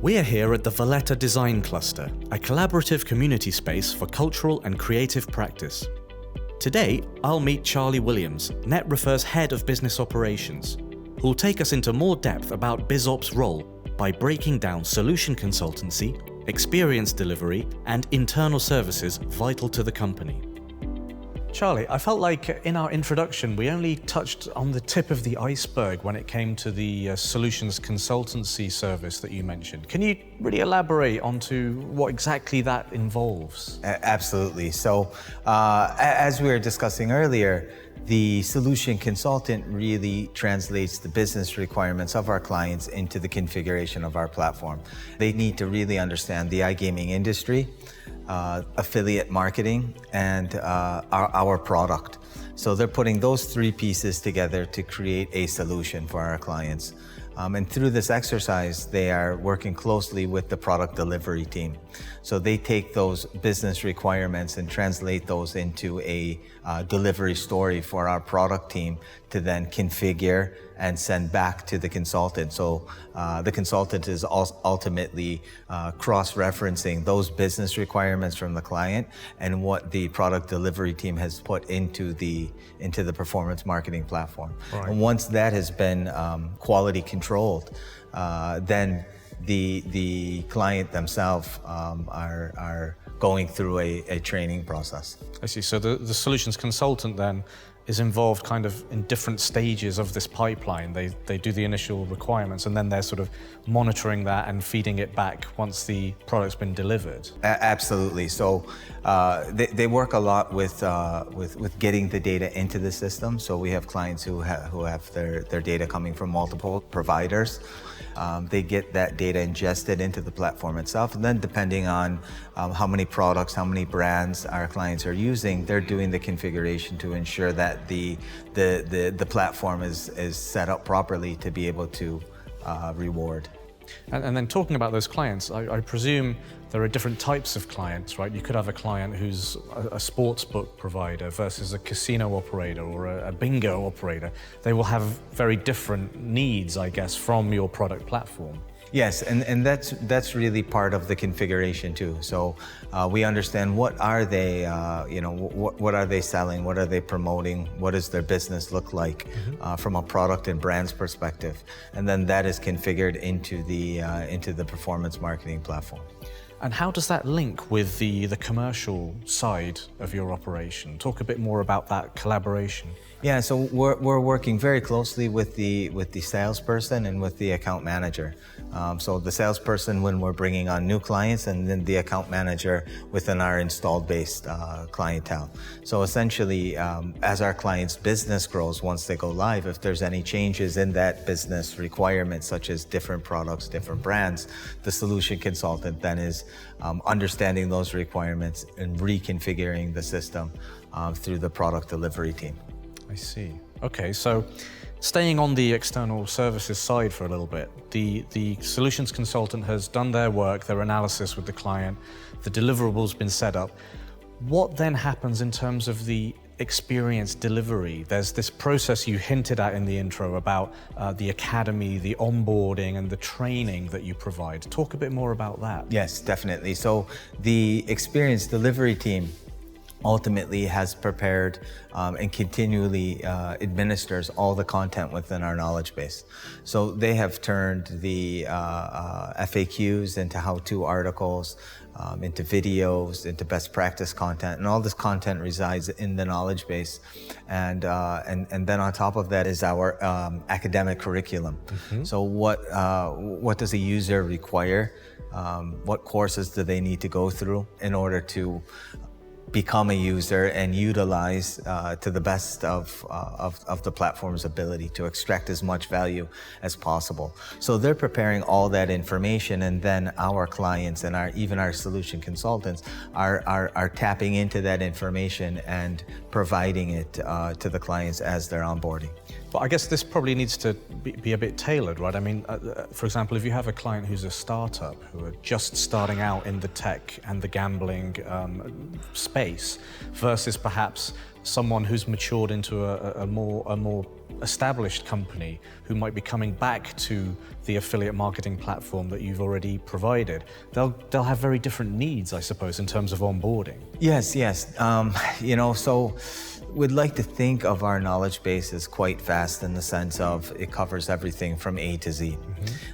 We are here at the Valletta Design Cluster, a collaborative community space for cultural and creative practice. Today, I'll meet Charlie Williams, NetRefer's Head of Business Operations, who will take us into more depth about BizOps' role by breaking down solution consultancy, experience delivery, and internal services vital to the company. Charlie, I felt like in our introduction, we only touched on the tip of the iceberg when it came to the solutions consultancy service that you mentioned. Can you really elaborate onto what exactly that involves? Absolutely. So, as we were discussing earlier, the solution consultant really translates the business requirements of our clients into the configuration of our platform. They need to really understand the iGaming industry, affiliate marketing, and our product. So they're putting those three pieces together to create a solution for our clients. And through this exercise, they are working closely with the product delivery team. So they take those business requirements and translate those into a delivery story for our product team to then configure and send back to the consultant. So the consultant is ultimately cross-referencing those business requirements from the client and what the product delivery team has put into the performance marketing platform. Right. And once that has been quality controlled, then the client themselves are going through a training process. I see. So the solutions consultant then is involved kind of in different stages of this pipeline. They do the initial requirements and then they're sort of monitoring that and feeding it back once the product's been delivered. Absolutely. So they work a lot with getting the data into the system. So we have clients who have their data coming from multiple providers. They get that data ingested into the platform itself, and then depending on how many products, how many brands our clients are using, they're doing the configuration to ensure that the platform is set up properly to be able to reward. And then talking about those clients, I presume there are different types of clients, right? You could have a client who's a sportsbook provider versus a casino operator or a bingo operator. They will have very different needs, I guess, from your product platform. Yes, and that's really part of the configuration too. So we understand what are they, what are they selling, what are they promoting, what does their business look like from a product and brands perspective, and then that is configured into the performance marketing platform. And how does that link with the commercial side of your operation? Talk a bit more about that collaboration. Yeah, so we're working very closely with the salesperson and with the account manager. So the salesperson when we're bringing on new clients, and then the account manager within our installed base clientele. So essentially, as our client's business grows, once they go live, if there's any changes in that business requirements, such as different products, different brands, the solution consultant then is understanding those requirements and reconfiguring the system through the product delivery team. I see. Okay, so staying on the external services side for a little bit, the solutions consultant has done their work, their analysis with the client, the deliverables been set up. What then happens in terms of the experience delivery? There's this process you hinted at in the intro about the academy, the onboarding, and the training that you provide. Talk a bit more about that. Yes, definitely. So the experience delivery team ultimately has prepared and continually administers all the content within our knowledge base. So they have turned the FAQs into how-to articles, into videos, into best practice content, and all this content resides in the knowledge base. And then on top of that is our academic curriculum. So what does a user require? What courses do they need to go through in order to become a user and utilize to the best of the platform's ability to extract as much value as possible. So they're preparing all that information, and then our clients and even our solution consultants are tapping into that information and providing it to the clients as they're onboarding. But I guess this probably needs to be a bit tailored, right? I mean, for example, if you have a client who's a startup who are just starting out in the tech and the gambling space versus perhaps someone who's matured into a more established company who might be coming back to the affiliate marketing platform that you've already provided, they'll have very different needs, I suppose, in terms of onboarding. Yes. So we'd like to think of our knowledge base as quite vast in the sense of it covers everything from A to Z.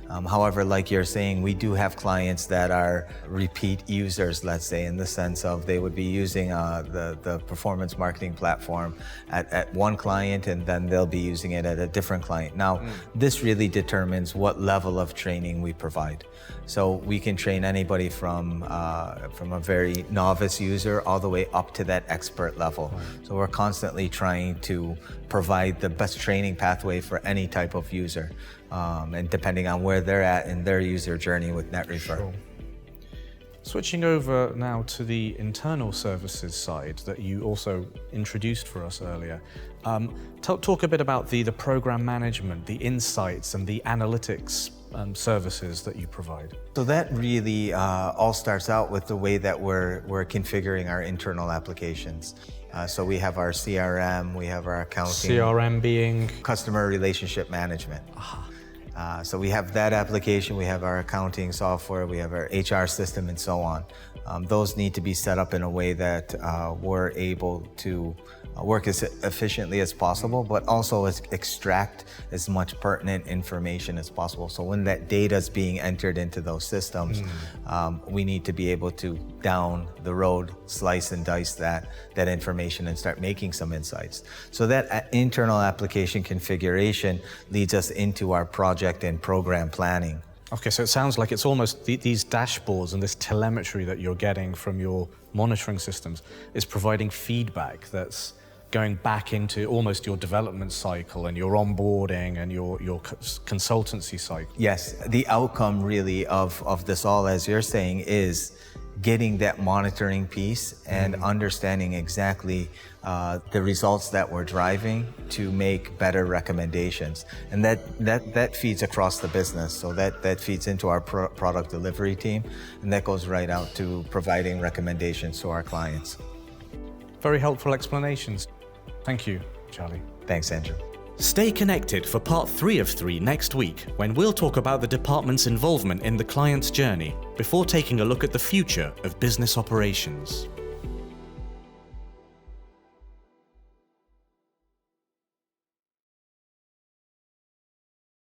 However, like you're saying, we do have clients that are repeat users, let's say, in the sense of they would be using the performance marketing platform at one client, and then they'll be using it at a different client. Now, this really determines what level of training we provide. So we can train anybody from a very novice user all the way up to that expert level. So we're constantly trying to provide the best training pathway for any type of user, and depending on where they're at in their user journey with NetRefer. Sure. Switching over now to the internal services side that you also introduced for us earlier. Talk a bit about the program management, the insights and the analytics services that you provide. So that really all starts out with the way that we're configuring our internal applications. So we have our CRM, we have our accounting. CRM being? Customer relationship management. So we have that application, we have our accounting software, we have our HR system, and so on. Those need to be set up in a way that we're able to work as efficiently as possible, but also extract as much pertinent information as possible. So when that data is being entered into those systems, we need to be able to down the road slice and dice that information and start making some insights. So that internal application configuration leads us into our project and program planning. Okay, so it sounds like it's almost these dashboards and this telemetry that you're getting from your monitoring systems is providing feedback that's going back into almost your development cycle and your onboarding and your consultancy cycle. Yes, the outcome really of this all, as you're saying, is getting that monitoring piece and understanding exactly the results that we're driving to make better recommendations. And that feeds across the business. So that feeds into our product delivery team, and that goes right out to providing recommendations to our clients. Very helpful explanations. Thank you, Charlie. Thanks, Andrew. Stay connected for part 3 of 3 next week, when we'll talk about the department's involvement in the client's journey before taking a look at the future of business operations.